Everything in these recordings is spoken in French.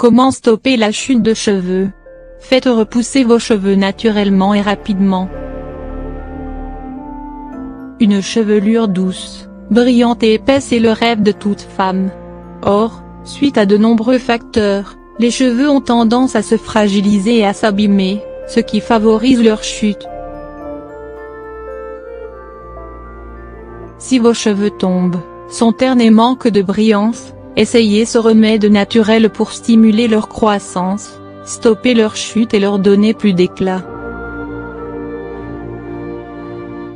Comment stopper la chute de cheveux? Faites repousser vos cheveux naturellement et rapidement. Une chevelure douce, brillante et épaisse est le rêve de toute femme. Or, suite à de nombreux facteurs, les cheveux ont tendance à se fragiliser et à s'abîmer, ce qui favorise leur chute. Si vos cheveux tombent, sont ternes et manquent de brillance, essayez ce remède naturel pour stimuler leur croissance, stopper leur chute et leur donner plus d'éclat.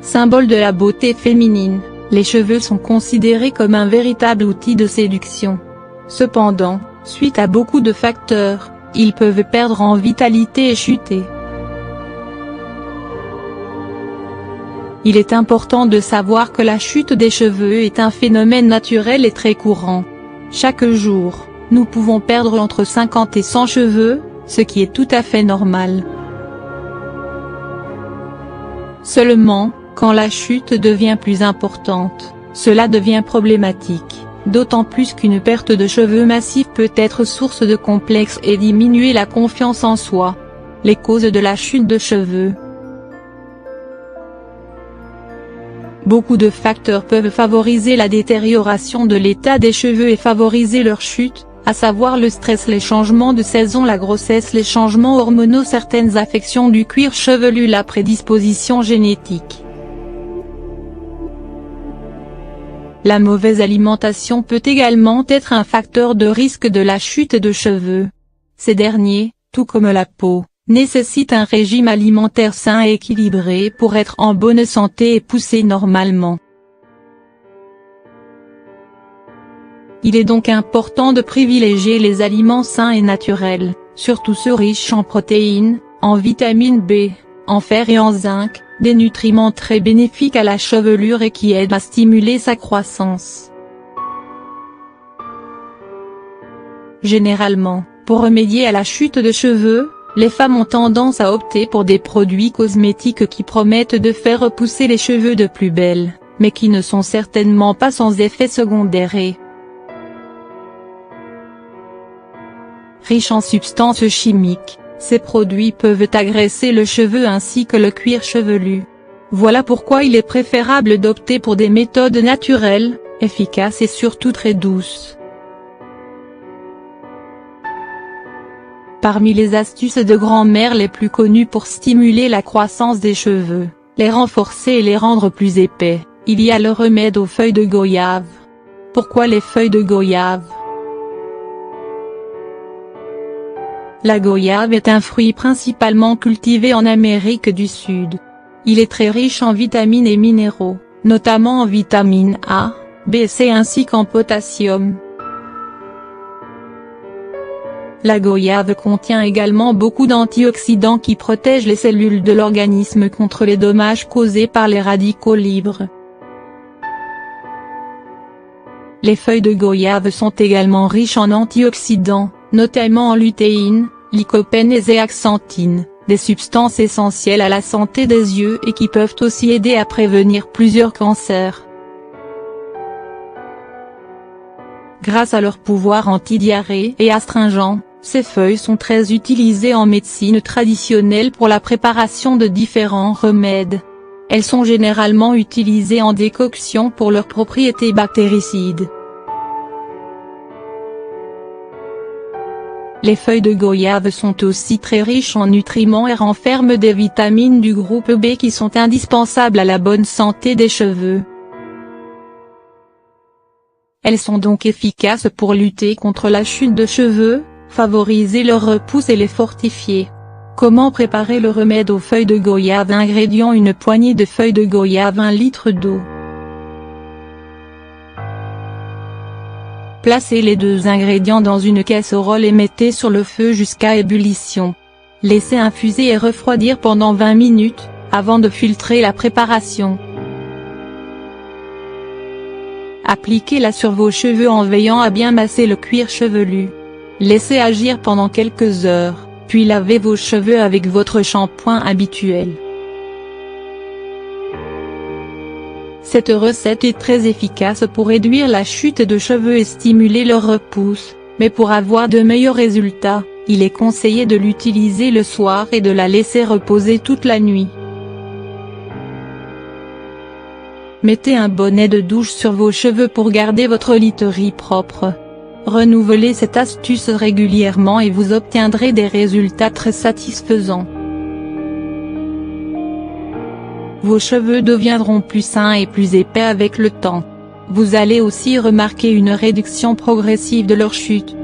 Symbole de la beauté féminine, les cheveux sont considérés comme un véritable outil de séduction. Cependant, suite à beaucoup de facteurs, ils peuvent perdre en vitalité et chuter. Il est important de savoir que la chute des cheveux est un phénomène naturel et très courant. Chaque jour, nous pouvons perdre entre 50 et 100 cheveux, ce qui est tout à fait normal. Seulement, quand la chute devient plus importante, cela devient problématique, d'autant plus qu'une perte de cheveux massifs peut être source de complexes et diminuer la confiance en soi. Les causes de la chute de cheveux. Beaucoup de facteurs peuvent favoriser la détérioration de l'état des cheveux et favoriser leur chute, à savoir le stress, les changements de saison, la grossesse, les changements hormonaux, certaines affections du cuir chevelu, la prédisposition génétique. La mauvaise alimentation peut également être un facteur de risque de la chute de cheveux. Ces derniers, tout comme la peau, nécessitent un régime alimentaire sain et équilibré pour être en bonne santé et pousser normalement. Il est donc important de privilégier les aliments sains et naturels, surtout ceux riches en protéines, en vitamine B, en fer et en zinc, des nutriments très bénéfiques à la chevelure et qui aident à stimuler sa croissance. Généralement, pour remédier à la chute de cheveux, les femmes ont tendance à opter pour des produits cosmétiques qui promettent de faire repousser les cheveux de plus belle, mais qui ne sont certainement pas sans effets secondaires et riches en substances chimiques, ces produits peuvent agresser le cheveu ainsi que le cuir chevelu. Voilà pourquoi il est préférable d'opter pour des méthodes naturelles, efficaces et surtout très douces. Parmi les astuces de grand-mère les plus connues pour stimuler la croissance des cheveux, les renforcer et les rendre plus épais, il y a le remède aux feuilles de goyave. Pourquoi les feuilles de goyave? La goyave est un fruit principalement cultivé en Amérique du Sud. Il est très riche en vitamines et minéraux, notamment en vitamine A, B et C ainsi qu'en potassium. La goyave contient également beaucoup d'antioxydants qui protègent les cellules de l'organisme contre les dommages causés par les radicaux libres. Les feuilles de goyave sont également riches en antioxydants, notamment en lutéine, lycopène et zéaxanthine, des substances essentielles à la santé des yeux et qui peuvent aussi aider à prévenir plusieurs cancers. Grâce à leur pouvoir anti-diarrhée et astringent, ces feuilles sont très utilisées en médecine traditionnelle pour la préparation de différents remèdes. Elles sont généralement utilisées en décoction pour leurs propriétés bactéricides. Les feuilles de goyave sont aussi très riches en nutriments et renferment des vitamines du groupe B qui sont indispensables à la bonne santé des cheveux. Elles sont donc efficaces pour lutter contre la chute de cheveux, favoriser leur repousse et les fortifier. Comment préparer le remède aux feuilles de goyave? Ingrédients: une poignée de feuilles de goyave, 1 litre d'eau. Placez les deux ingrédients dans une casserole et mettez sur le feu jusqu'à ébullition. Laissez infuser et refroidir pendant 20 minutes, avant de filtrer la préparation. Appliquez-la sur vos cheveux en veillant à bien masser le cuir chevelu. Laissez agir pendant quelques heures, puis lavez vos cheveux avec votre shampoing habituel. Cette recette est très efficace pour réduire la chute de cheveux et stimuler leur repousse, Mais pour avoir de meilleurs résultats, il est conseillé de l'utiliser le soir et de la laisser reposer toute la nuit. Mettez un bonnet de douche sur vos cheveux pour garder votre literie propre. Renouvelez cette astuce régulièrement et vous obtiendrez des résultats très satisfaisants. Vos cheveux deviendront plus sains et plus épais avec le temps. Vous allez aussi remarquer une réduction progressive de leur chute.